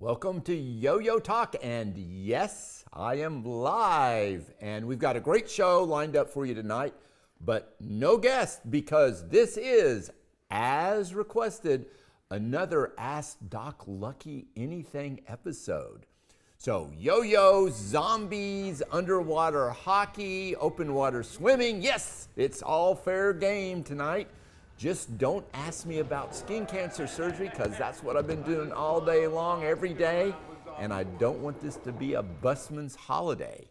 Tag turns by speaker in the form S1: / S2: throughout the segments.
S1: Welcome to Yo-Yo Talk, and yes, I am live, and we've got a great show lined up for you tonight, but no guest because this is, as requested, another Ask Doc Lucky Anything episode. So yo-yos, zombies, underwater hockey, open water swimming, yes, it's all fair game tonight. Just don't ask me about skin cancer surgery because that's what I've been doing all day long, every day, and I don't want this to be a busman's holiday.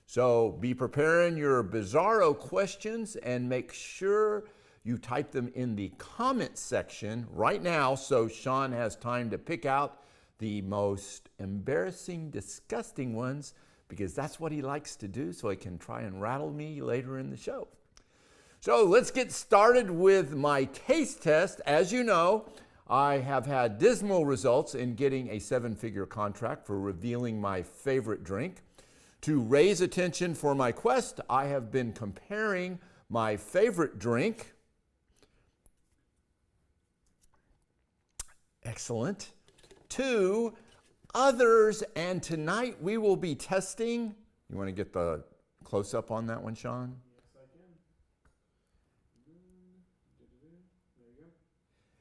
S1: So be preparing your bizarro questions and make sure you type them in the comment section right now so Sean has time to pick out the most embarrassing, disgusting ones because that's what he likes to do so he can try and rattle me later in the show. So let's get started with my taste test. As you know, I have had dismal results in getting a seven-figure contract for revealing my favorite drink. To raise attention for my quest, I have been comparing my favorite drink, excellent, to others. And tonight we will be testing, you want to get the close-up on that one, Sean?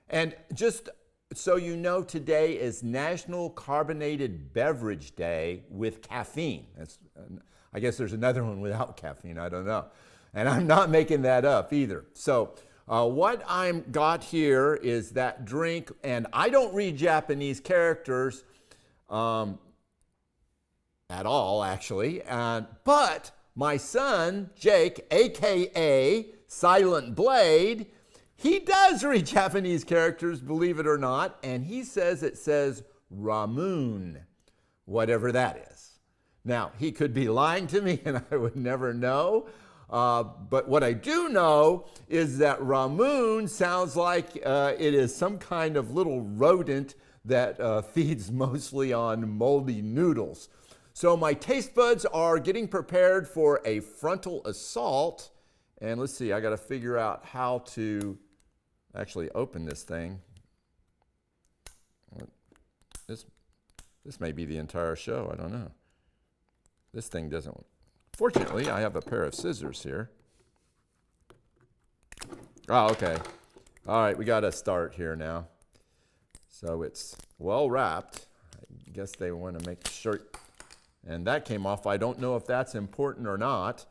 S1: And just so you know, today is National Carbonated Beverage Day with caffeine. I guess there's another one without caffeine, I don't know. And I'm not making that up either. So what I've got here is that drink, and I don't read Japanese characters at all, actually. But my son, Jake, AKA Silent Blade, he does read Japanese characters, believe it or not, and he says it says Ramun, whatever that is. Now, he could be lying to me and I would never know, but what I do know is that Ramun sounds like it is some kind of little rodent that feeds mostly on moldy noodles. So my taste buds are getting prepared for a frontal assault, and let's see, I got to figure out how to actually open this thing. This may be the entire show, I don't know. This thing doesn't. Fortunately, I have a pair of scissors here. Oh, okay. All right, we got to start here now. So it's well wrapped. I guess they want to make sure. And that came off. I don't know if that's important or not.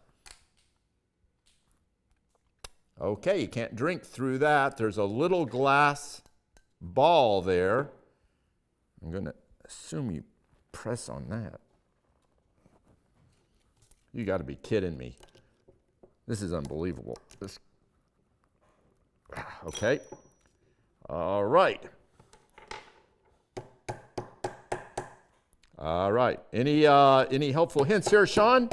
S1: Okay, you can't drink through that. There's a little glass ball there. I'm going to assume you press on that. You got to be kidding me. This is unbelievable. Okay. All right. All right. Any helpful hints here, Sean?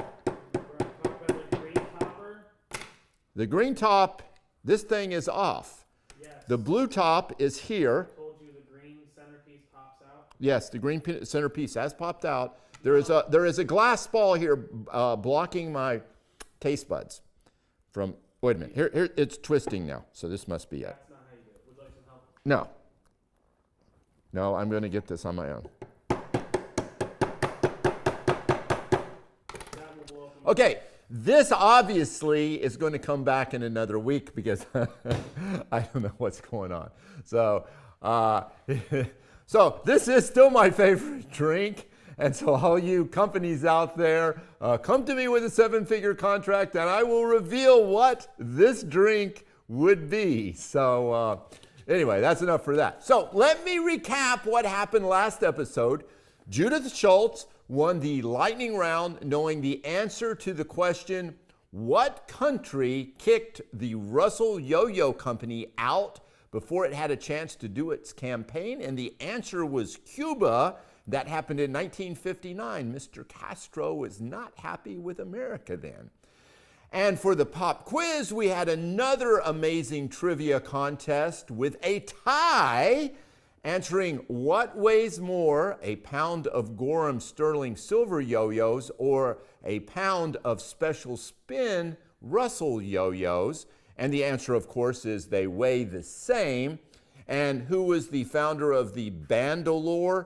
S1: The green top, this thing is off. Yes. The blue top is here.
S2: I told you the green centerpiece pops out.
S1: Yes, the green centerpiece has popped out. There is a glass ball here blocking my taste buds from. Wait a minute. Here it's twisting now. So this must be it.
S2: That's not how you do it. Would you like some help?
S1: No. No, I'm going to get this on my own. Okay. This obviously is going to come back in another week because I don't know what's going on. So, so this is still my favorite drink. And so all you companies out there, come to me with a seven-figure contract and I will reveal what this drink would be. So anyway, that's enough for that. So let me recap what happened last episode. Judith Schultz won the lightning round knowing the answer to the question, what country kicked the Russell Yo-Yo Company out before it had a chance to do its campaign? And the answer was Cuba. That happened in 1959. Mr. Castro was not happy with America then. And for the pop quiz, we had another amazing trivia contest with a tie answering what weighs more, a pound of Gorham Sterling Silver yo-yos or a pound of Special Spin Russell yo-yos. And the answer, of course, is they weigh the same. And who was the founder of the Bandolore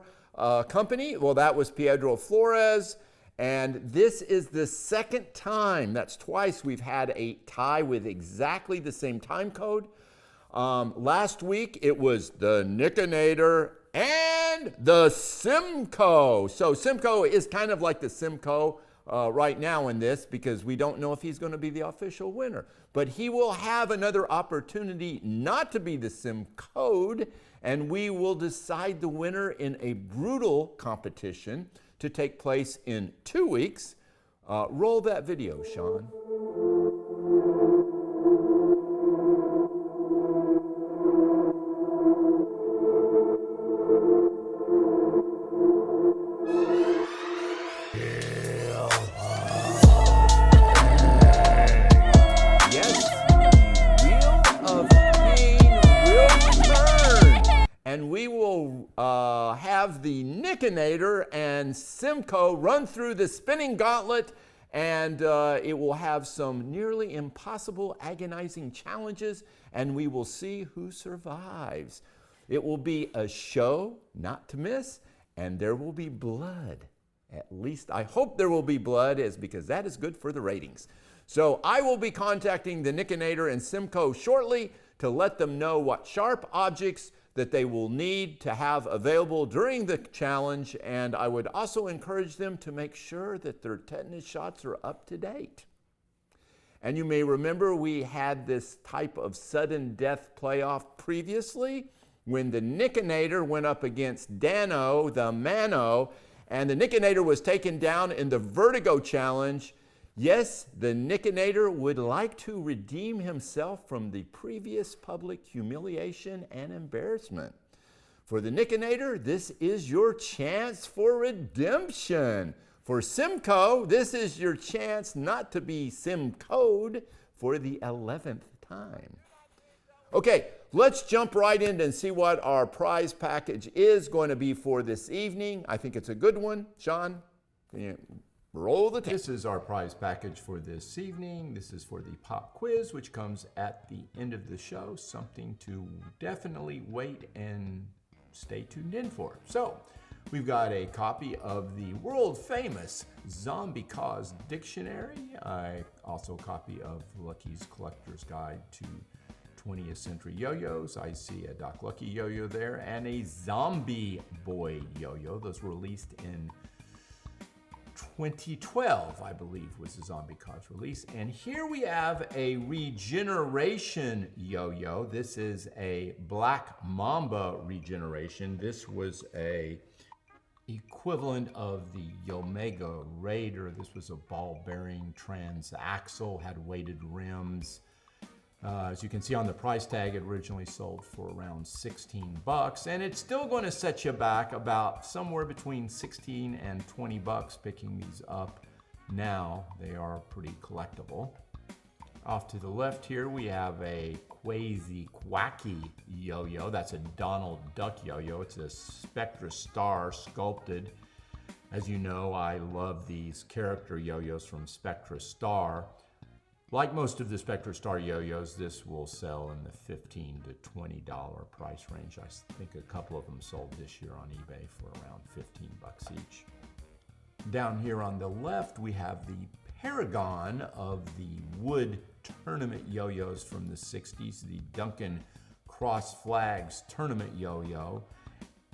S1: company. Well, that was Pedro Flores. And this is the second time, that's twice, we've had a tie with exactly the same time code. Last week, it was the Nickinator and the Simcoe. So Simcoe is kind of like the Simcoe right now in this, because we don't know if he's going to be the official winner. But he will have another opportunity not to be the Simcode, and we will decide the winner in a brutal competition to take place in 2 weeks. Roll that video, Sean. And we will have the Nickinator and Simcoe run through the spinning gauntlet, and it will have some nearly impossible, agonizing challenges, and we will see who survives. It will be a show not to miss, and there will be blood. At least I hope there will be blood, because that is good for the ratings. So I will be contacting the Nickinator and Simcoe shortly to let them know what sharp objects that they will need to have available during the challenge, and I would also encourage them to make sure that their tetanus shots are up to date. And you may remember we had this type of sudden death playoff previously when the Nickinator went up against Dano, the Mano, and the Nickinator was taken down in the Vertigo Challenge. Yes, the Nickinator would like to redeem himself from the previous public humiliation and embarrassment. For the Nickinator, this is your chance for redemption. For Simcoe, this is your chance not to be Simcoed for the 11th time. Okay, let's jump right in and see what our prize package is going to be for this evening. I think it's a good one. Sean, can you roll the tape?
S3: This is our prize package for this evening. This is for the pop quiz, which comes at the end of the show. Something to definitely wait and stay tuned in for. So, we've got a copy of the world famous Zombie Cause Dictionary. Also a copy of Lucky's Collector's Guide to 20th Century Yo-Yos. I see a Doc Lucky yo-yo there, and a Zombie Boy yo-yo. Those were released in 2012, I believe, was the Zombie Cause release. And here we have a Regeneration yo-yo. This is a Black Mamba Regeneration. This was a equivalent of the Omega Raider. This was a ball bearing transaxle, had weighted rims. As you can see on the price tag, it originally sold for around $16, and it's still going to set you back about somewhere between 16 and 20 bucks picking these up now. They are pretty collectible. Off to the left here, we have a Quasi Quacky yo-yo. That's a Donald Duck yo-yo. It's a Spectra Star sculpted. As you know, I love these character yo-yos from Spectra Star. Like most of the Spectra Star yo-yos, this will sell in the $15 to $20 price range. I think a couple of them sold this year on eBay for around 15 bucks each. Down here on the left, we have the paragon of the wood tournament yo-yos from the 60s, the Duncan Cross Flags tournament yo-yo.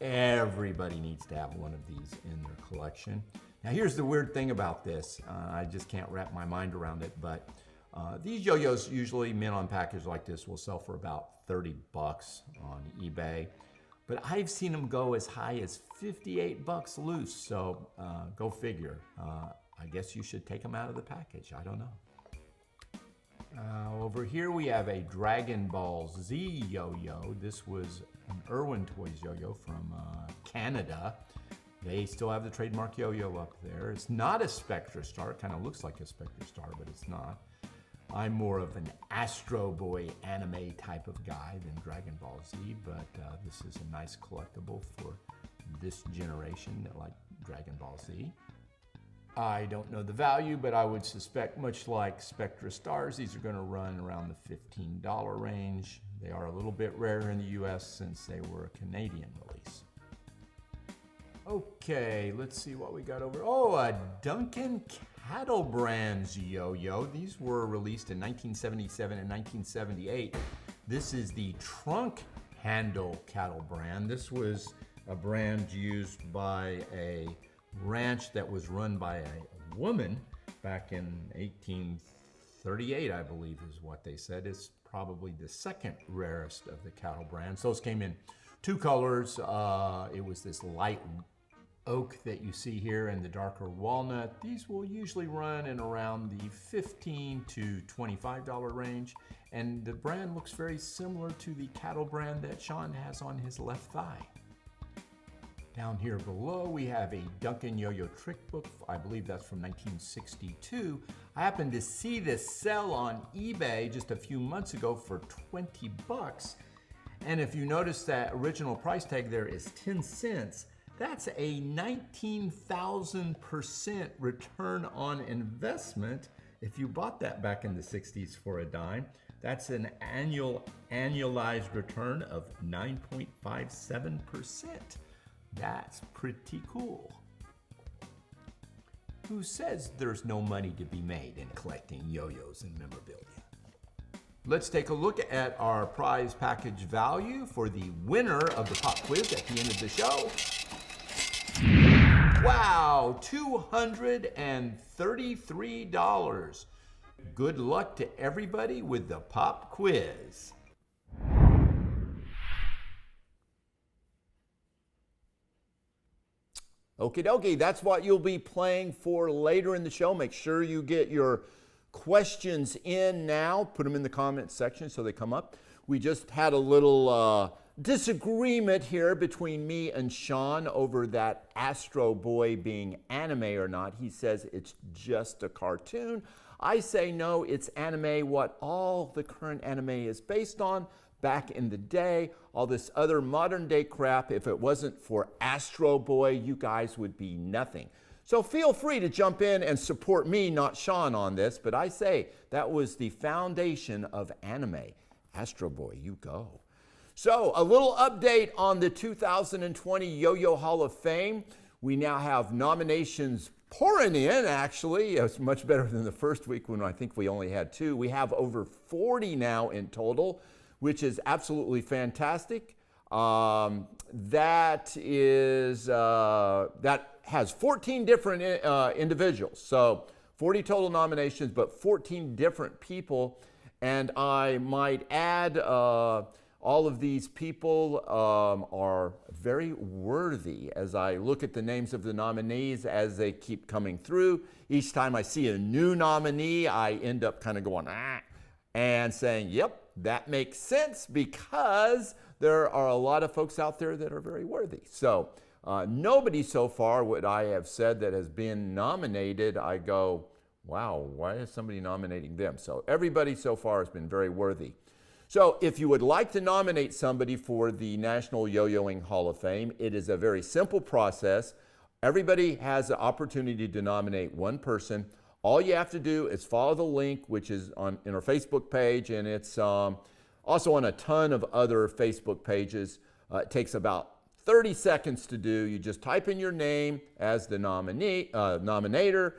S3: Everybody needs to have one of these in their collection. Now here's the weird thing about this. I just can't wrap my mind around it, but these yo-yos, usually mint on package like this, will sell for about 30 bucks on eBay. But I've seen them go as high as 58 bucks loose, so go figure. I guess you should take them out of the package. I don't know. Over here we have a Dragon Ball Z yo-yo. This was an Irwin Toys yo-yo from Canada. They still have the trademark yo-yo up there. It's not a Spectra Star. It kind of looks like a Spectra Star, but it's not. I'm more of an Astro Boy anime type of guy than Dragon Ball Z, but this is a nice collectible for this generation that like Dragon Ball Z. I don't know the value, but I would suspect, much like Spectra Stars, these are going to run around the $15 range. They are a little bit rare in the US since they were a Canadian release. Okay, let's see what we got over. Oh, a Duncan Cattle Brands yo-yo. These were released in 1977 and 1978. This is the trunk handle cattle brand. This was a brand used by a ranch that was run by a woman back in 1838, I believe is what they said. It's probably the second rarest of the cattle brands. Those came in two colors. It was this light oak that you see here and the darker walnut. These will usually run in around the $15 to $25 range. And the brand looks very similar to the cattle brand that Sean has on his left thigh. Down here below, we have a Duncan Yo-Yo Trick Book. I believe that's from 1962. I happened to see this sell on eBay just a few months ago for 20 bucks. And if you notice that original price tag there is 10 cents, that's a 19,000% return on investment. If you bought that back in the 60s for a dime, that's an annualized return of 9.57%. That's pretty cool. Who says there's no money to be made in collecting yo-yos and memorabilia? Let's take a look at our prize package value for the winner of the pop quiz at the end of the show. Wow, $233. Good luck to everybody with the pop quiz.
S1: Okie dokie, that's what you'll be playing for later in the show. Make sure you get your questions in now. Put them in the comments section so they come up. We just had a little disagreement here between me and Sean over that Astro Boy being anime or not. He says it's just a cartoon. I say no, it's anime, what all the current anime is based on. Back in the day, all this other modern day crap, if it wasn't for Astro Boy, you guys would be nothing. So feel free to jump in and support me, not Sean, on this, but I say that was the foundation of anime. Astro Boy, you go. So a little update on the 2020 Yo-Yo Hall of Fame. We now have nominations pouring in, actually. It's much better than the first week when I think we only had 2. We have over 40 now in total, which is absolutely fantastic. That has 14 different individuals. So 40 total nominations, but 14 different people. And I might add, all of these people are very worthy. As I look at the names of the nominees as they keep coming through, each time I see a new nominee, I end up kind of going, and saying, yep, that makes sense, because there are a lot of folks out there that are very worthy. So nobody so far, what I have said, that has been nominated, I go, wow, why is somebody nominating them? So everybody so far has been very worthy. So if you would like to nominate somebody for the National Yo-Yoing Hall of Fame, it is a very simple process. Everybody has the opportunity to nominate one person. All you have to do is follow the link, which is in our Facebook page, and it's also on a ton of other Facebook pages. It takes about 30 seconds to do. You just type in your name as the nominator.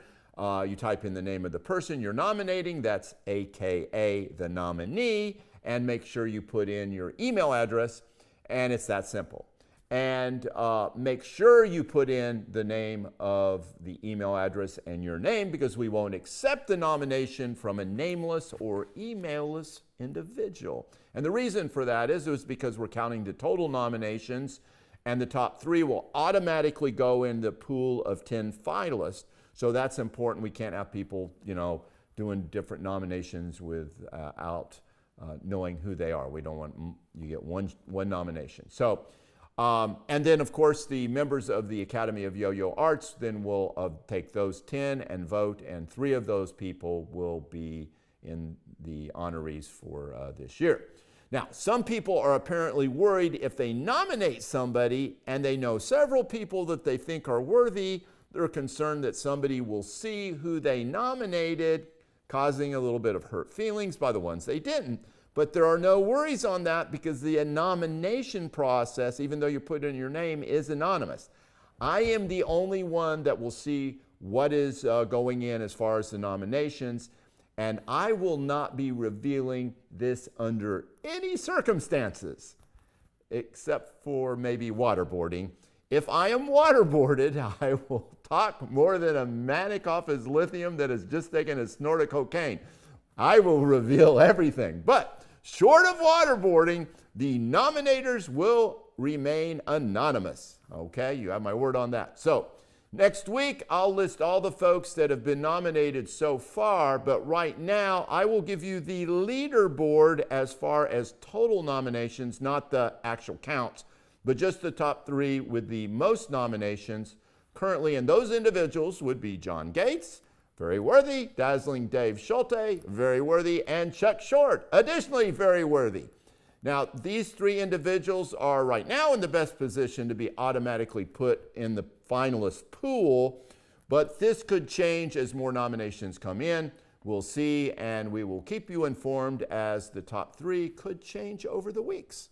S1: You type in the name of the person you're nominating, that's AKA the nominee, and make sure you put in your email address, and it's that simple. And make sure you put in the name of the email address and your name, because we won't accept the nomination from a nameless or emailless individual. And the reason for that is because we're counting the total nominations, and the top 3 will automatically go in the pool of 10 finalists. So that's important. We can't have people, doing different nominations without knowing who they are. We don't want, you get one nomination. So. And then, of course, the members of the Academy of Yo-Yo Arts then will take those 10 and vote, and 3 of those people will be in the honorees for this year. Now, some people are apparently worried if they nominate somebody and they know several people that they think are worthy, they're concerned that somebody will see who they nominated, causing a little bit of hurt feelings by the ones they didn't. But there are no worries on that, because the nomination process, even though you put in your name, is anonymous. I am the only one that will see what is going in as far as the nominations, and I will not be revealing this under any circumstances, except for maybe waterboarding. If I am waterboarded, I will talk more than a manic off his lithium that has just taken a snort of cocaine. I will reveal everything. But short of waterboarding, the nominators will remain anonymous. Okay, you have my word on that. So next week, I'll list all the folks that have been nominated so far, but right now, I will give you the leaderboard as far as total nominations, not the actual counts, but just the top 3 with the most nominations currently, and those individuals would be John Gates, very worthy, Dazzling Dave Schulte, very worthy, and Chuck Short, additionally very worthy. Now, these 3 individuals are right now in the best position to be automatically put in the finalist pool, but this could change as more nominations come in. We'll see, and we will keep you informed as the top 3 could change over the weeks.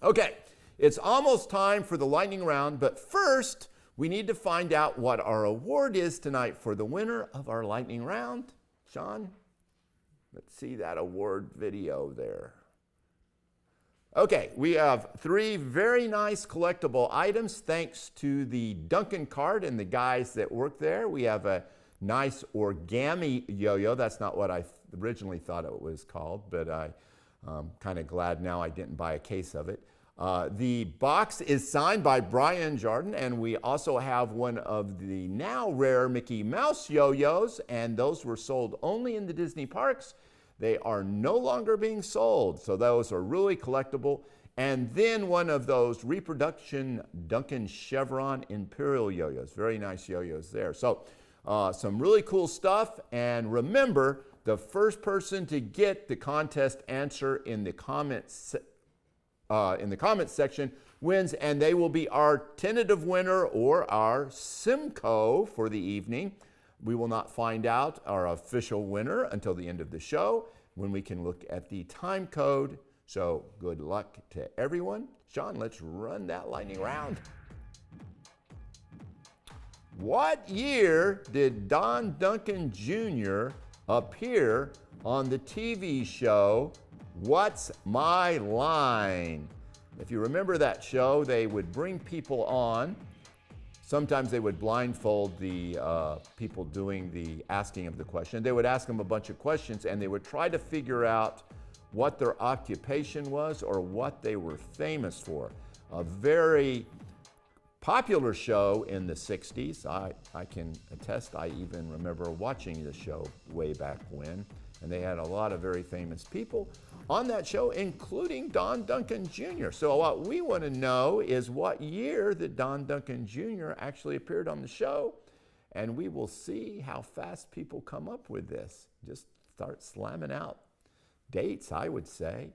S1: Okay, it's almost time for the lightning round, but first, we need to find out what our award is tonight for the winner of our lightning round. Sean, let's see that award video there. Okay, we have 3 very nice collectible items thanks to the Duncan cart and the guys that work there. We have a nice origami yo-yo. That's not what I originally thought it was called, but I'm kind of glad now I didn't buy a case of it. The box is signed by Brian Jordan, and we also have one of the now rare Mickey Mouse yo-yos, and those were sold only in the Disney parks. They are no longer being sold, so those are really collectible. And then one of those reproduction Duncan Chevron Imperial yo-yos. Very nice yo-yos there. So some really cool stuff, and remember, the first person to get the contest answer in the comments section wins, and they will be our tentative winner or our Simcoe for the evening. We will not find out our official winner until the end of the show when we can look at the time code. So good luck to everyone. Sean, let's run that lightning round. What year did Don Duncan Jr. appear on the TV show What's My Line? If you remember that show, they would bring people on. Sometimes they would blindfold the people doing the asking of the question. They would ask them a bunch of questions, and they would try to figure out what their occupation was or what they were famous for. A very popular show in the 60s. I can attest, I even remember watching the show way back when. And they had a lot of very famous people on that show, including Don Duncan Jr. So what we want to know is what year that Don Duncan Jr. actually appeared on the show, and we will see how fast people come up with this. Just start slamming out dates, I would say.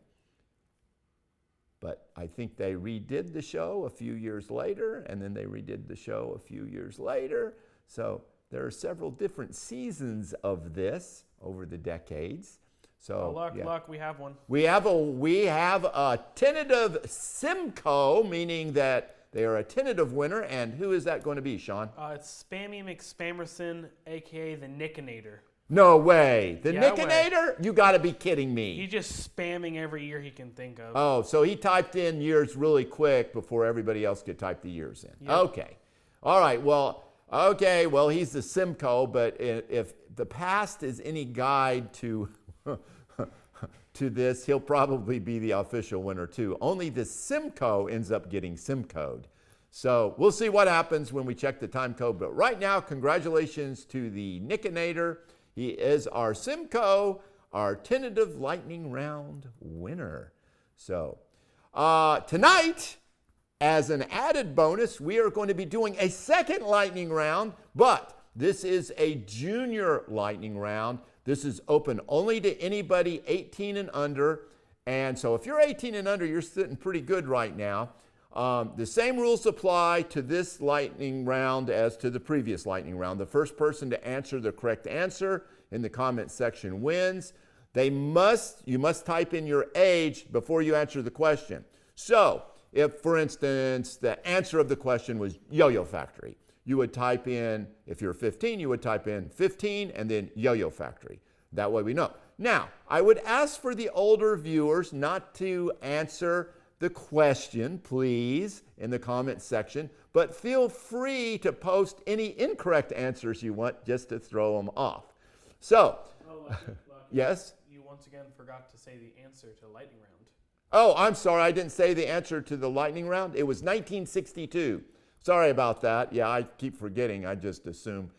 S1: But I think they redid the show a few years later, and then they redid the show a few years later. So there are several different seasons of this over the decades. So
S2: luck, we have one.
S1: We have a tentative Simcoe, meaning that they are a tentative winner. And who is that going to be, Sean?
S2: It's Spammy McSpammerson, aka the Nickinator.
S1: No way. The
S2: Yeah,
S1: Nickinator? You got to be kidding me.
S2: He's just spamming every year he can think of.
S1: Oh, so he typed in years really quick before everybody else could type the years in.
S2: Yep.
S1: Okay. All right. Well, he's the Simcoe, but if the past is any guide to to this, he'll probably be the official winner too. Only the Simcoe ends up getting Simcoed. So we'll see what happens when we check the time code. But right now, congratulations to the Nickinator. He is our Simcoe, our tentative lightning round winner. So tonight, as an added bonus, we are going to be doing a second lightning round, but this is a junior lightning round. This is open only to anybody 18 and under. And so if you're 18 and under, you're sitting pretty good right now. The same rules apply to this lightning round as to the previous lightning round. The first person to answer the correct answer in the comment section wins. You must type in your age before you answer the question. So if, for instance, the answer of the question was Yo-Yo Factory, you would type in, if you're 15, you would type in 15 and then Yo-Yo Factory. That way we know. Now, I would ask for the older viewers not to answer the question, please, in the comment section, but feel free to post any incorrect answers you want just to throw them off. So,
S2: Lucky,
S1: yes?
S2: You once again forgot to say the answer to the lightning round.
S1: Oh, I'm sorry, I didn't say the answer to the lightning round. It was 1962. Sorry about that. Yeah, I keep forgetting. I just assume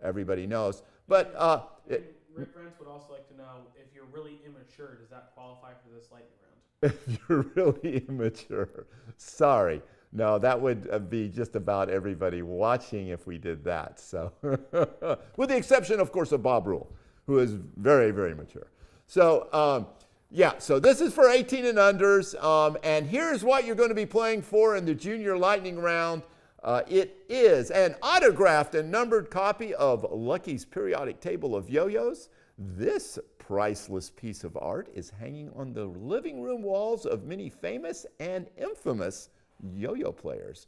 S1: everybody knows. But
S2: Rick Brents would also like to know, if you're really immature, does that qualify for this lightning round?
S1: if you're really immature, sorry. No, that would be just about everybody watching if we did that. So, with the exception, of course, of Bob Rule, who is very, very mature. So, yeah, so this is for 18 and unders. And here's what you're going to be playing for in the Junior Lightning Round. It is an autographed and numbered copy of Lucky's periodic table of yo-yos. This priceless piece of art is hanging on the living room walls of many famous and infamous yo-yo players.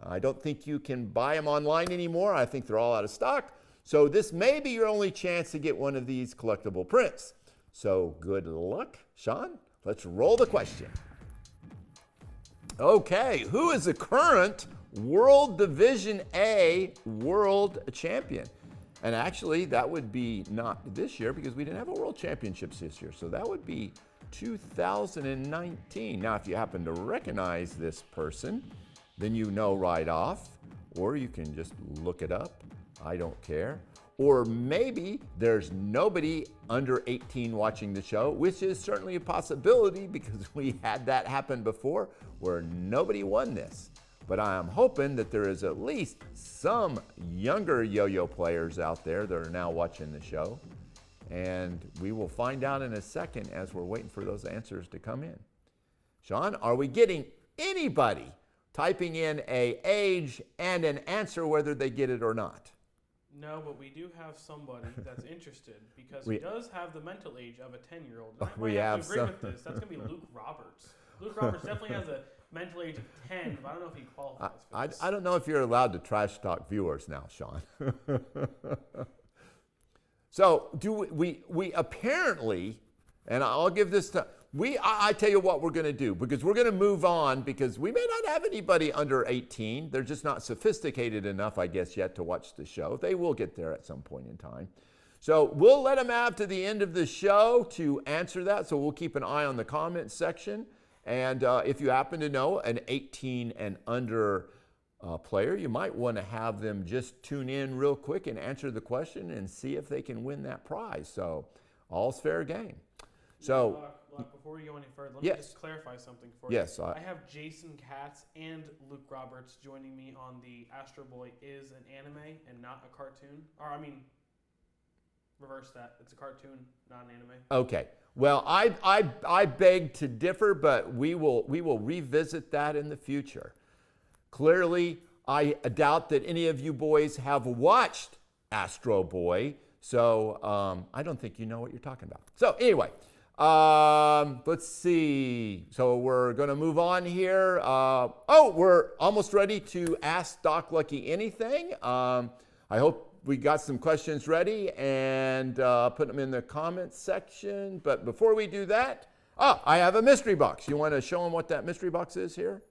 S1: I don't think you can buy them online anymore. I think they're all out of stock. So this may be your only chance to get one of these collectible prints. So good luck. Sean, let's roll the question. Okay, who is the current World Division A World Champion? And actually, that would be not this year because we didn't have a World Championships this year. So that would be 2019. Now, if you happen to recognize this person, then you know right off, or you can just look it up. I don't care. Or maybe there's nobody under 18 watching the show, which is certainly a possibility because we had that happen before where nobody won this. But I am hoping that there is at least some younger yo-yo players out there that are now watching the show. And we will find out in a second as we're waiting for those answers to come in. Sean, are we getting anybody typing in an age and an answer whether they get it or not?
S2: No, but we do have somebody that's interested because he does have the mental age of a 10-year-old. I
S1: we
S2: might
S1: have
S2: to agree with this. That's going to be Luke Roberts. Luke Roberts definitely has a mental age of 10, but I don't know if he qualifies for this.
S1: I don't know if you're allowed to trash talk viewers now, Sean. So we apparently, and I'll give this to, I tell you what we're going to do, because we're going to move on because we may not have anybody under 18. They're just not sophisticated enough, I guess, yet to watch the show. They will get there at some point in time. So we'll let them have to the end of the show to answer that. So we'll keep an eye on the comment section. And if you happen to know an 18 and under player, you might want to have them just tune in real quick and answer the question and see if they can win that prize. So all's fair game. So
S2: before we go any further, let me just clarify something for you.
S1: Yes.
S2: I have Jason Katz and Luke Roberts joining me on the Astro Boy is an anime and not a cartoon. Or, I mean, reverse that. It's a cartoon, not an anime.
S1: Okay. Well, I beg to differ, but we will revisit that in the future. Clearly, I doubt that any of you boys have watched Astro Boy, so I don't think you know what you're talking about. So anyway, let's see. So we're going to move on here. We're almost ready to ask Doc Lucky anything. I hope we got some questions ready and put them in the comments section. But before we do that, I have a mystery box. You want to show them what that mystery box is here?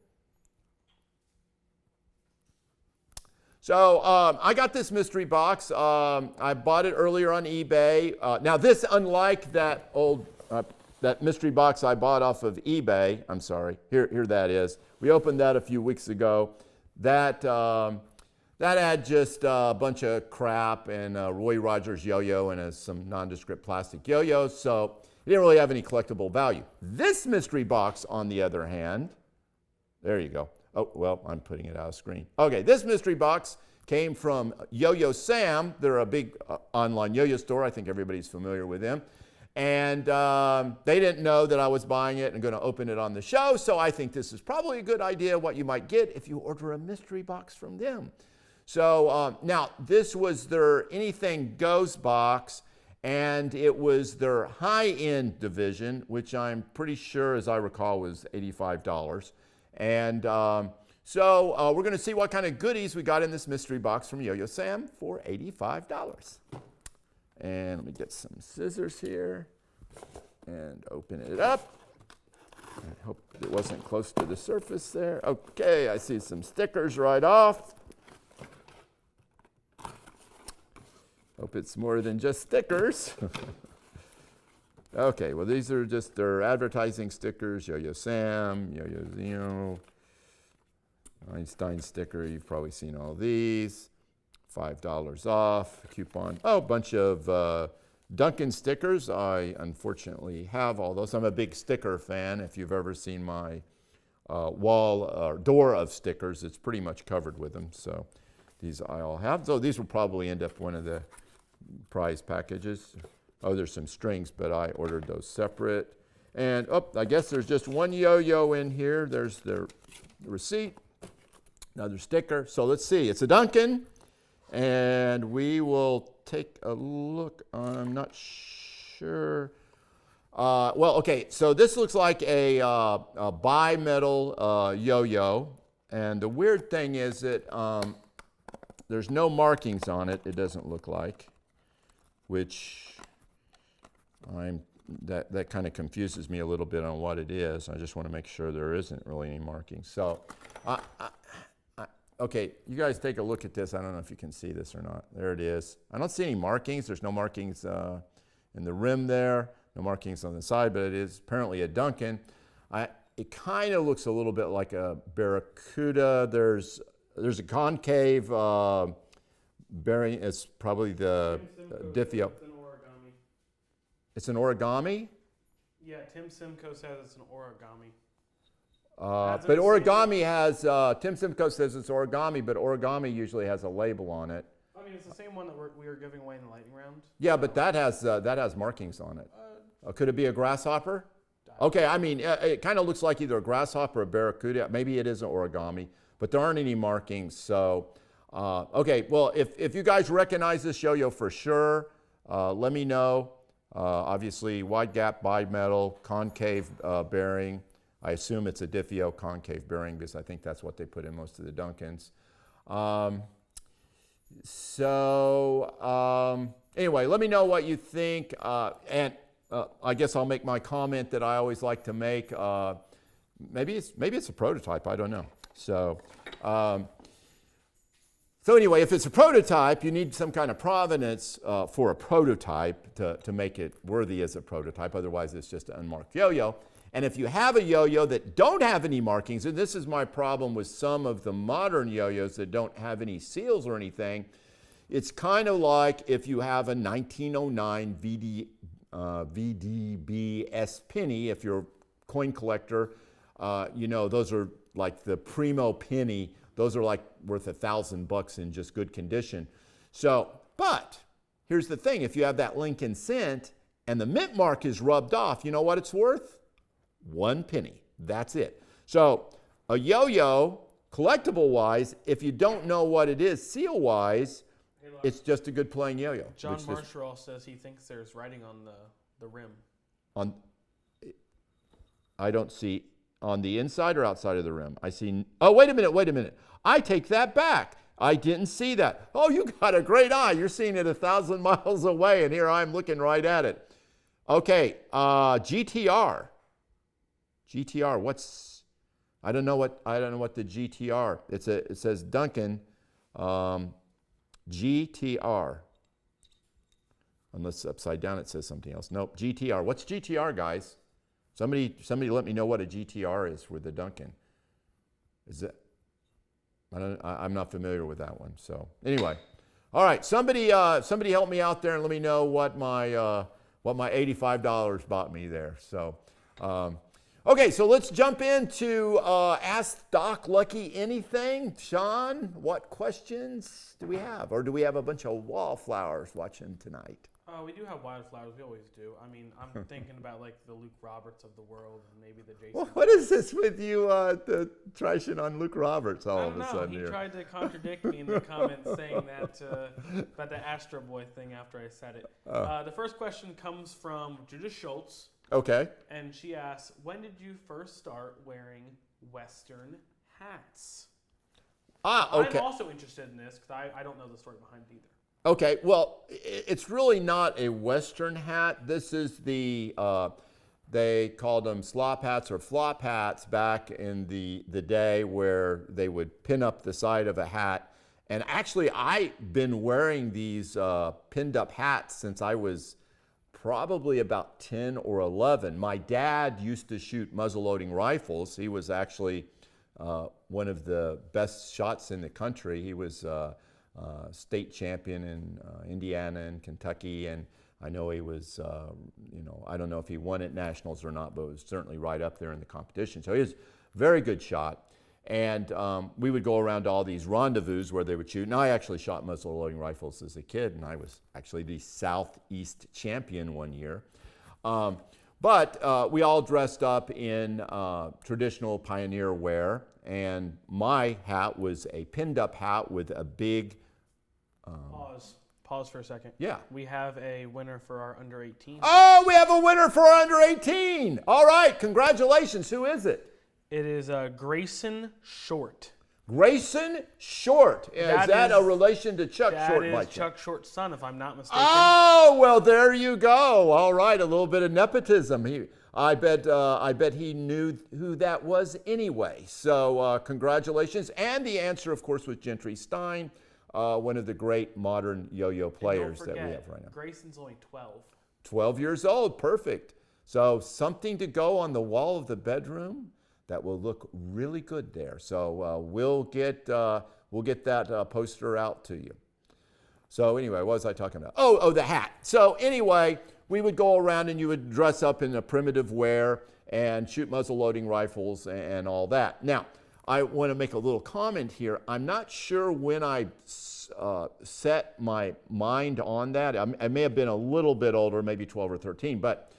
S1: So I got this mystery box. I bought it earlier on eBay. Now this, unlike that old that mystery box I bought off of eBay, I'm sorry, here that is. We opened that a few weeks ago. That had just a bunch of crap and Roy Rogers yo-yo and some nondescript plastic yo-yos, so it didn't really have any collectible value. This mystery box, on the other hand, there you go. Oh, well, I'm putting it out of screen. Okay, this mystery box came from Yo-Yo Sam. They're a big online yo-yo store. I think everybody's familiar with them. And they didn't know that I was buying it and going to open it on the show, so I think this is probably a good idea what you might get if you order a mystery box from them. So now, this was their Anything Goes box, and it was their high-end division, which I'm pretty sure, as I recall, was $85. And so we're going to see what kind of goodies we got in this mystery box from Yo-Yo Sam for $85. And let me get some scissors here and open it up. I hope it wasn't close to the surface there. Okay, I see some stickers right off. Hope it's more than just stickers. Okay, well, these are just their advertising stickers. Yo-Yo Sam, Yo-Yo Zeno, Einstein sticker. You've probably seen all these. $5 off, coupon. Oh, a bunch of Duncan stickers. I unfortunately have all those. I'm a big sticker fan. If you've ever seen my wall or door of stickers, it's pretty much covered with them. So these I all have. So these will probably end up one of the prize packages. Oh, there's some strings, but I ordered those separate. And I guess there's just one yo-yo in here. There's the receipt, another sticker. So let's see. It's a Duncan. And we will take a look. I'm not sure. Well, okay, so this looks like a bimetal yo-yo. And the weird thing is that there's no markings on it, it doesn't look like, which that kind of confuses me a little bit on what it is. I just want to make sure there isn't really any markings. So, okay, you guys take a look at this. I don't know if you can see this or not. There it is. I don't see any markings. There's no markings in the rim there, no markings on the side, but it is apparently a Duncan. It kind of looks a little bit like a Barracuda. There's a concave bearing. It's probably the Diffio.
S2: It's an origami.
S1: It's an origami?
S2: Yeah, Tim Simcoe says it's an origami.
S1: But origami has, Tim Simcoe says it's origami, but origami usually has a label on it.
S2: I mean, it's the same one that we were giving away in the lightning round.
S1: Yeah, but that has markings on it. Could it be a grasshopper? Okay, I mean, it kind of looks like either a grasshopper or a barracuda. Maybe it is an origami, but there aren't any markings. So, okay, well, if you guys recognize this yo-yo for sure, let me know. Obviously, wide gap bimetal, concave bearing. I assume it's a Diffio concave bearing because I think that's what they put in most of the Duncans. Anyway, let me know what you think. And I guess I'll make my comment that I always like to make. Maybe it's a prototype. I don't know. So anyway, if it's a prototype, you need some kind of provenance for a prototype to make it worthy as a prototype. Otherwise, it's just an unmarked yo-yo. And if you have a yo-yo that don't have any markings, and this is my problem with some of the modern yo-yos that don't have any seals or anything, it's kind of like if you have a 1909 VDBS penny, if you're a coin collector, those are like the primo penny. Those are like worth $1,000 in just good condition. So, but here's the thing. If you have that Lincoln cent and the mint mark is rubbed off, you know what it's worth? 1 penny. That's it. So a yo-yo, collectible-wise, if you don't know what it is seal-wise, it's just a good playing yo-yo.
S2: John Marshall says he thinks there's writing on the rim.
S1: I don't see on the inside or outside of the rim. I see. Oh, wait a minute. I take that back. I didn't see that. Oh, you got a great eye. You're seeing it 1,000 miles away, and here I'm looking right at it. Okay, GTR. GTR. I don't know what the GTR. It says Duncan GTR. Unless upside down it says something else. Nope, GTR. What's GTR, guys? Somebody let me know what a GTR is for the Duncan. Is it? I'm not familiar with that one. So anyway, all right. Somebody help me out there and let me know what my $85 bought me there. So. Okay, so let's jump into Ask Doc Lucky Anything. Sean, what questions do we have? Or do we have a bunch of wallflowers watching tonight?
S2: We do have wildflowers. We always do. I mean, I'm thinking about like the Luke Roberts of the world and maybe the Jason.
S1: Well, what is this with you trashing on Luke Roberts all of a sudden
S2: he
S1: here?
S2: tried to contradict me in the comments saying that about the Astro Boy thing after I said it. The first question comes from Judith Schultz.
S1: Okay.
S2: And she asks, when did you first start wearing Western hats.
S1: Okay.
S2: I'm also interested in this because I don't know the story behind it either.
S1: Okay, well, it's really not a Western hat. This is they called them slop hats or flop hats back in the day where they would pin up the side of a hat. And actually, I've been wearing these pinned up hats since I was probably about 10 or 11. My dad used to shoot muzzle-loading rifles. He was actually one of the best shots in the country. He was state champion in Indiana and Kentucky, and I know he was, I don't know if he won at nationals or not, but was certainly right up there in the competition. So he was a very good shot. And we would go around to all these rendezvous where they would shoot. And I actually shot muzzle-loading rifles as a kid, and I was actually the Southeast champion one year. But we all dressed up in traditional pioneer wear, and my hat was a pinned-up hat with a big...
S2: Pause for a second.
S1: Yeah.
S2: We have a winner for our under 18.
S1: Oh, we have a winner for our under 18. All right, congratulations. Who is it?
S2: It is Grayson Short.
S1: Grayson Short. Is that a relation to Chuck Short?
S2: That is Chuck Short's son, if I'm not mistaken.
S1: Oh, well, there you go. All right, a little bit of nepotism. I bet he knew who that was anyway. So congratulations. And the answer, of course, was Gentry Stein, one of the great modern yo-yo players that we have right now.
S2: Grayson's only 12.
S1: 12 years old, perfect. So something to go on the wall of the bedroom that will look really good there. So we'll get that poster out to you. So anyway, what was I talking about? Oh, the hat. So anyway, we would go around and you would dress up in a primitive wear and shoot muzzle-loading rifles and all that. Now, I want to make a little comment here. I'm not sure when I set my mind on that. I may have been a little bit older, maybe 12 or 13, but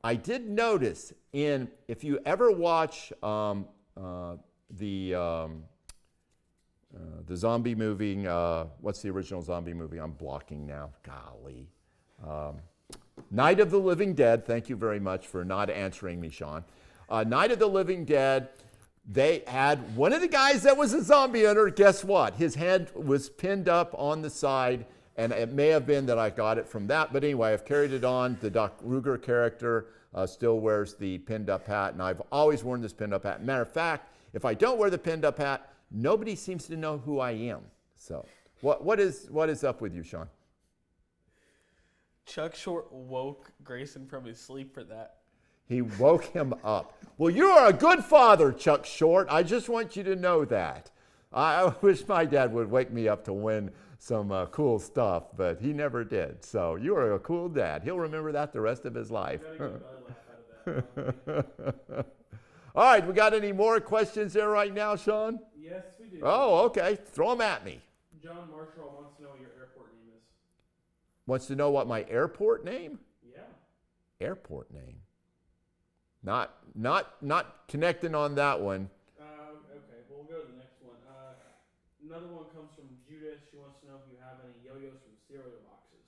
S1: I did notice if you ever watch the zombie movie, what's the original zombie movie? I'm blocking now, golly. Night of the Living Dead, thank you very much for not answering me, Sean. Night of the Living Dead, they had one of the guys that was a zombie hunter, guess what? His head was pinned up on the side, and it may have been that I got it from that, but anyway, I've carried it on. The Doc Ruger character still wears the pinned up hat, and I've always worn this pinned up hat. Matter of fact, if I don't wear the pinned up hat, nobody seems to know who I am. So what is up with you, Sean?
S2: Chuck Short woke Grayson from his sleep for that.
S1: He woke him up. Well, you are a good father, Chuck Short. I just want you to know that. I wish my dad would wake me up to win some cool stuff, but he never did. So you are a cool dad. He'll remember that the rest of his life. All right, we got any more questions there right now, Sean?
S2: Yes, we do.
S1: Oh, okay. Throw them at me.
S2: John Marshall wants to know what your airport name is.
S1: Wants to know what my airport name?
S2: Yeah.
S1: Airport name. Not connecting on that one.
S2: Okay, well, we'll go to the next one. Another one comes from Judith. She wants to know if you have any yo-yos from cereal boxes.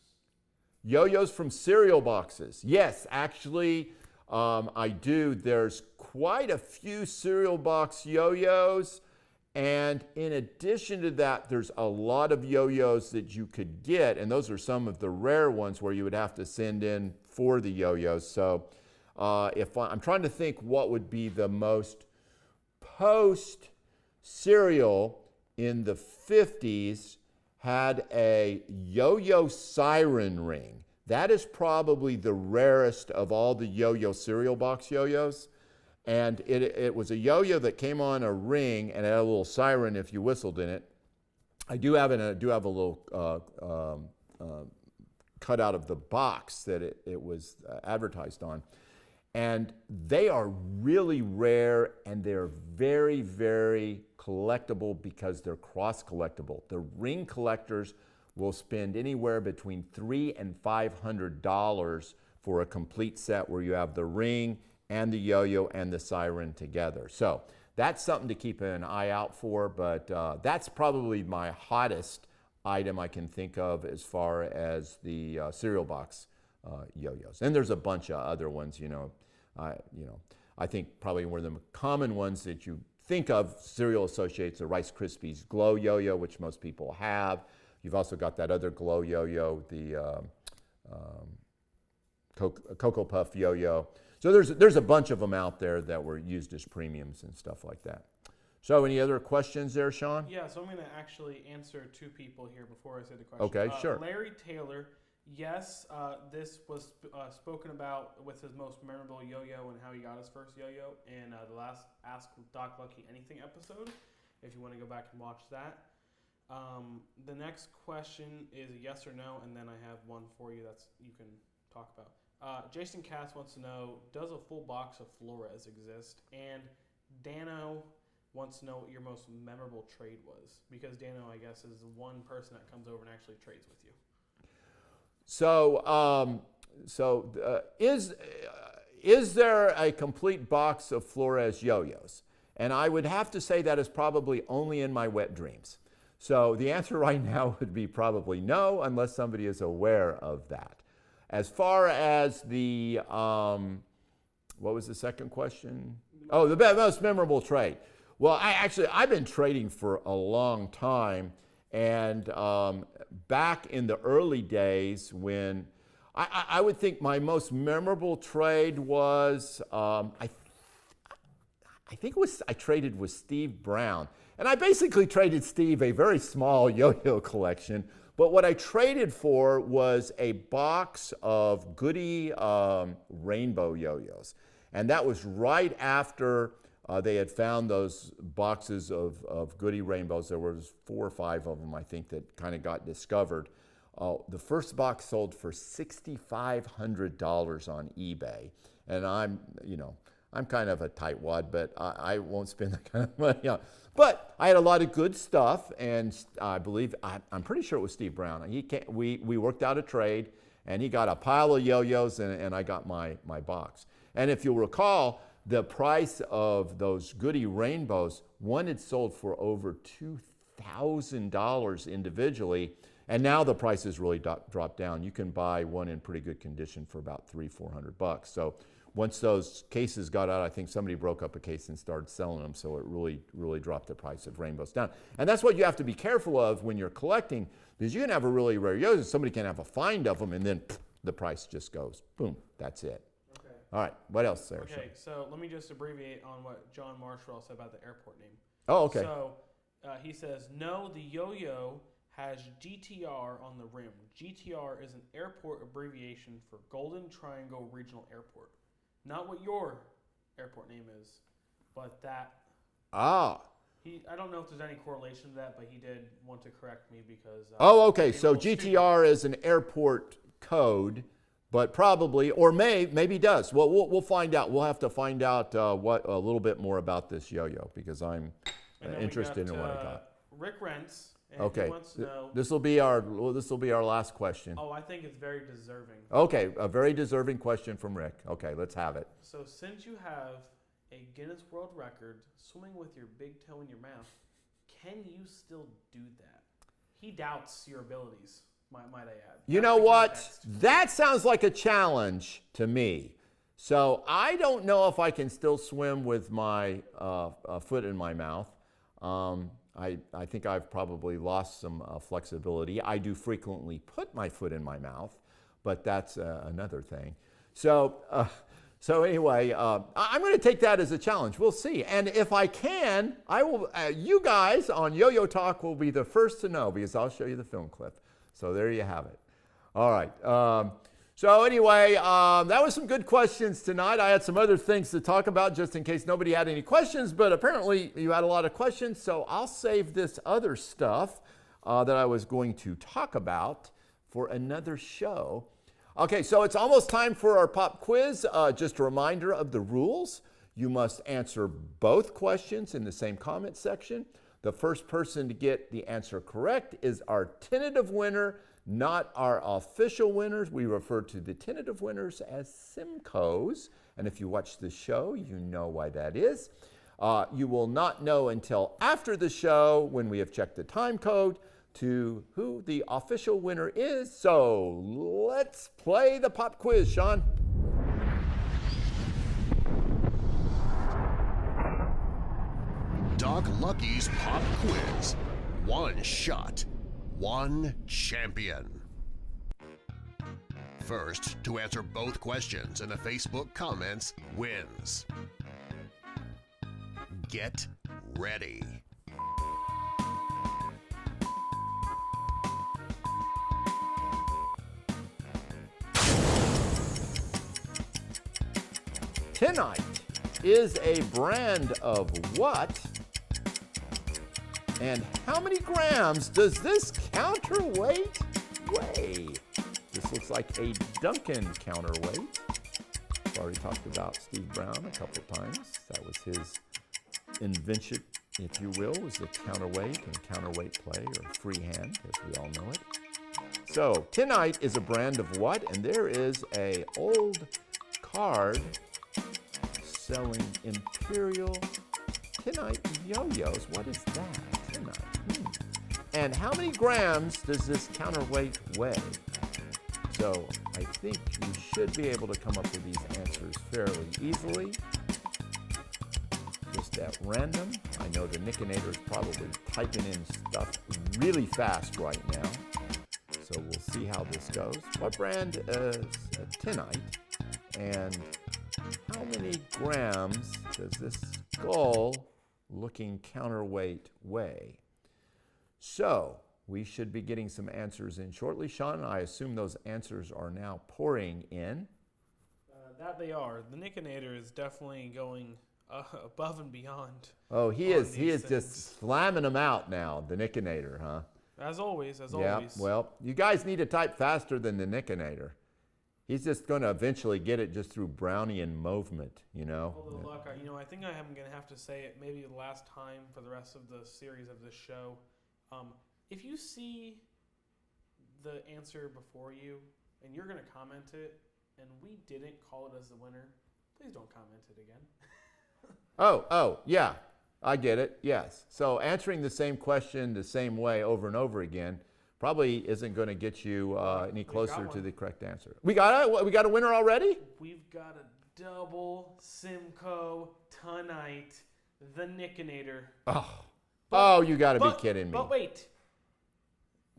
S1: Yo-yos from cereal boxes. Yes, actually, I do. There's quite a few cereal box yo-yos. And in addition to that, there's a lot of yo-yos that you could get. And those are some of the rare ones where you would have to send in for the yo-yos. So I'm trying to think what would be the most post cereal in the 50s had a yo-yo siren ring. That is probably the rarest of all the yo-yo cereal box yo-yos. And it was a yo-yo that came on a ring and had a little siren if you whistled in it. I do have a little cut out of the box that it was advertised on. And they are really rare, and they're very, very collectible because they're cross-collectible. The ring collectors will spend anywhere between $300 and $500 for a complete set where you have the ring and the yo-yo and the siren together. So that's something to keep an eye out for, but that's probably my hottest item I can think of as far as the cereal box yo-yos. And there's a bunch of other ones, I think probably one of the common ones that you think of cereal associates, the Rice Krispies Glow Yo-Yo, which most people have. You've also got that other Glow Yo-Yo, the Cocoa Puff Yo-Yo. So there's a bunch of them out there that were used as premiums and stuff like that. So any other questions there, Sean?
S2: Yeah, so I'm going to actually answer two people here before I say the question.
S1: Okay, sure.
S2: Larry Taylor, yes, this was spoken about with his most memorable yo-yo and how he got his first yo-yo in the last Ask Doc Lucky Anything episode, if you want to go back and watch that. The next question is a yes or no, and then I have one for you that's you can talk about. Jason Cass wants to know, does a full box of Flores exist? And Dano wants to know what your most memorable trade was, because Dano, I guess, is the one person that comes over and actually trades with you.
S1: So, is there a complete box of Flores yo-yos? And I would have to say that is probably only in my wet dreams. So the answer right now would be probably no, unless somebody is aware of that. As far as the, what was the second question? Oh, the most memorable trade. Well, I've been trading for a long time, and back in the early days when I would think my most memorable trade was, I think it was, I traded with Steve Brown. And I basically traded Steve a very small yo-yo collection, but what I traded for was a box of Goody rainbow yo-yos. And that was right after they had found those boxes of Goody rainbows. There was 4 or 5 of them, I think, that kind of got discovered. The first box sold for $6,500 on eBay. And I'm kind of a tightwad, but I won't spend that kind of money on. But I had a lot of good stuff, and I believe, I'm pretty sure it was Steve Brown. We worked out a trade, and he got a pile of yo-yos, and I got my box. And if you'll recall, the price of those Goody rainbows, one had sold for over $2,000 individually, and now the price has really dropped down. You can buy one in pretty good condition for about $300-400. So once those cases got out, I think somebody broke up a case and started selling them, so it really dropped the price of rainbows down. And that's what you have to be careful of when you're collecting, because you can have a really rare yo-yo, somebody can have a find of them, and then the price just goes, boom, that's it.
S2: Okay.
S1: All right, what else there?
S2: Okay, so let me just abbreviate on what John Marshall said about the airport name.
S1: Oh, okay.
S2: So he says, no, the yo-yo has GTR on the rim. GTR is an airport abbreviation for Golden Triangle Regional Airport. Not what your airport name is, but that.
S1: Ah.
S2: I don't know if there's any correlation to that, but he did want to correct me because.
S1: Oh, okay. So GTR is an airport code, but probably, or maybe does. Well, we'll find out. We'll have to find out what a little bit more about this yo-yo, because I'm interested in what I got.
S2: Rick Rents. And
S1: Okay.
S2: he wants to know,
S1: This will be our last question.
S2: oh, I think it's very deserving.
S1: Okay, a very deserving question from Rick. Okay, let's have it.
S2: So since you have a Guinness World Record swimming with your big toe in your mouth, can you still do that? He doubts your abilities, might I add.
S1: You know what? That sounds like a challenge to me. So I don't know if I can still swim with my foot in my mouth. I think I've probably lost some flexibility. I do frequently put my foot in my mouth, but that's another thing. So anyway, I'm going to take that as a challenge. We'll see. And if I can, I will. You guys on Yo-Yo Talk will be the first to know, because I'll show you the film clip. So there you have it. All right. So anyway, that was some good questions tonight. I had some other things to talk about just in case nobody had any questions, but apparently you had a lot of questions, so I'll save this other stuff that I was going to talk about for another show. Okay, so it's almost time for our pop quiz. Just a reminder of the rules. You must answer both questions in the same comment section. The first person to get the answer correct is our tentative winner, not our official winners. We refer to the tentative winners as Simcoes. And if you watch the show, you know why that is. You will not know until after the show, when we have checked the time code, to who the official winner is. So let's play the pop quiz, Sean.
S4: Talk Lucky's Pop Quiz. One shot, one champion. First to answer both questions in the Facebook comments wins. Get ready.
S1: Tinite is a brand of what? And how many grams does this counterweight weigh? This looks like a Duncan counterweight. We've already talked about Steve Brown a couple times. That was his invention, if you will, was the counterweight and counterweight play, or freehand, as we all know it. So, Tinite is a brand of what? And there is a old card selling Imperial Tinite yo-yos. What is that? Tinite. And how many grams does this counterweight weigh? So I think you should be able to come up with these answers fairly easily. Just at random. I know the Nickinator is probably typing in stuff really fast right now. So we'll see how this goes. What brand is Tinite? And how many grams does this skull-looking counterweight weigh? So we should be getting some answers in shortly. Sean, I assume those answers are now pouring in.
S2: That they are. The Nickinator is definitely going above and beyond.
S1: Oh, he is just slamming them out now, the Nickinator, huh?
S2: As always,
S1: Yeah, well, you guys need to type faster than the Nickinator. He's just going to eventually get it just through Brownian movement, you know.
S2: Although, luck, I think I am going to have to say it maybe the last time for the rest of the series of this show. If you see the answer before you and you're going to comment it and we didn't call it as the winner, please don't comment it again.
S1: Oh, yeah, I get it, yes. So answering the same question the same way over and over again probably isn't going to get you any closer to the correct answer. We got a winner already?
S2: We've got a double Simcoe Tinite, the Nickinator.
S1: Oh, you got to be kidding me.
S2: But wait,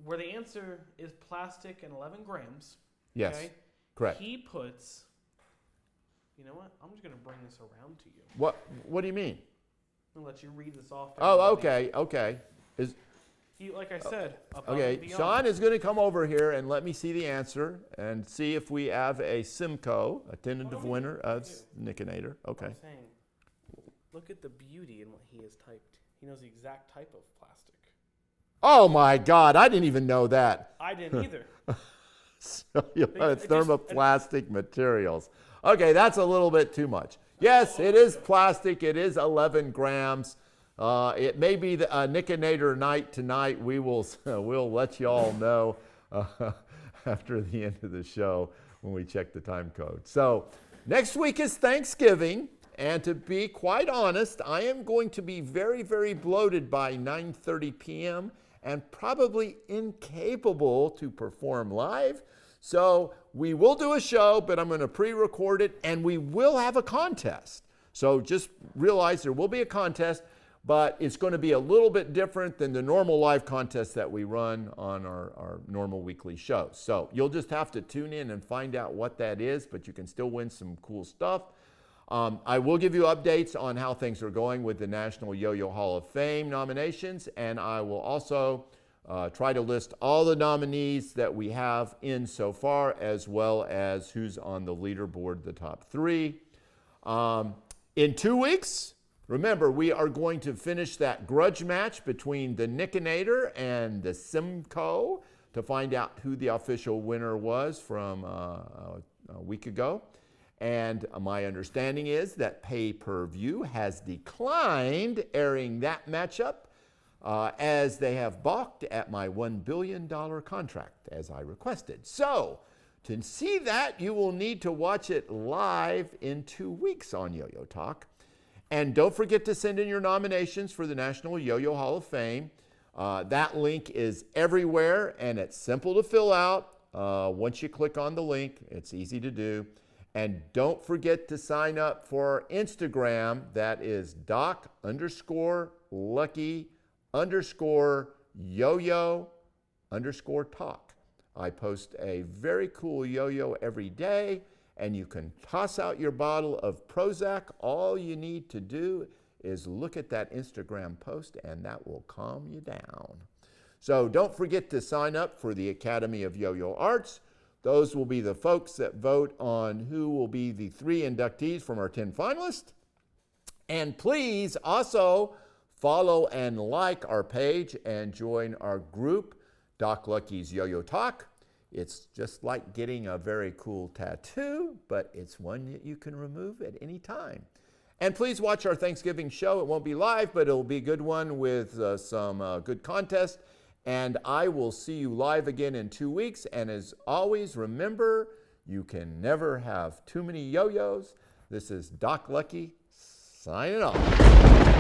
S2: where the answer is plastic and 11 grams.
S1: Yes,
S2: okay,
S1: correct.
S2: He puts, you know what? I'm just going to bring this around to you.
S1: What do you mean?
S2: I'm going to let you read this off.
S1: Oh, okay.
S2: Like I said,
S1: Okay, Sean is going to come over here and let me see the answer and see if we have a Simcoe, a tentative winner of Nickinator. Okay.
S2: I'm saying, look at the beauty in what he has typed. He knows the exact type of plastic.
S1: Oh my God, I didn't even know that.
S2: I didn't either.
S1: So, it's thermoplastic materials. Okay, that's a little bit too much. Yes, it is plastic. It is 11 grams. It may be the Nickinator night tonight. We'll let you all know after the end of the show when we check the time code. So next week is Thanksgiving, and to be quite honest, I am going to be very, very bloated by 9:30 p.m. and probably incapable to perform live. So we will do a show, but I'm going to pre-record it, and we will have a contest. So just realize there will be a contest, but it's going to be a little bit different than the normal live contest that we run on our normal weekly shows. So you'll just have to tune in and find out what that is, but you can still win some cool stuff. I will give you updates on how things are going with the National Yo-Yo Hall of Fame nominations, and I will also try to list all the nominees that we have in so far, as well as who's on the leaderboard, the top 3. In 2 weeks, remember, we are going to finish that grudge match between the Nickinator and the Simcoe to find out who the official winner was from a week ago. And my understanding is that pay-per-view has declined airing that matchup as they have balked at my $1 billion contract as I requested. So to see that, you will need to watch it live in 2 weeks on Yo-Yo Talk. And don't forget to send in your nominations for the National Yo-Yo Hall of Fame. That link is everywhere, and it's simple to fill out. Once you click on the link, it's easy to do. And don't forget to sign up for our Instagram. That is doc_lucky_yo-yo_talk. I post a very cool yo-yo every day, and you can toss out your bottle of Prozac. All you need to do is look at that Instagram post, and that will calm you down. So don't forget to sign up for the Academy of Yo-Yo Arts. Those will be the folks that vote on who will be the 3 inductees from our 10 finalists. And please also follow and like our page and join our group, Doc Lucky's Yo-Yo Talk. It's just like getting a very cool tattoo, but it's one that you can remove at any time. And please watch our Thanksgiving show. It won't be live, but it'll be a good one with some good contests. And I will see you live again in 2 weeks. And as always, remember, you can never have too many yo-yos. This is Doc Lucky signing off.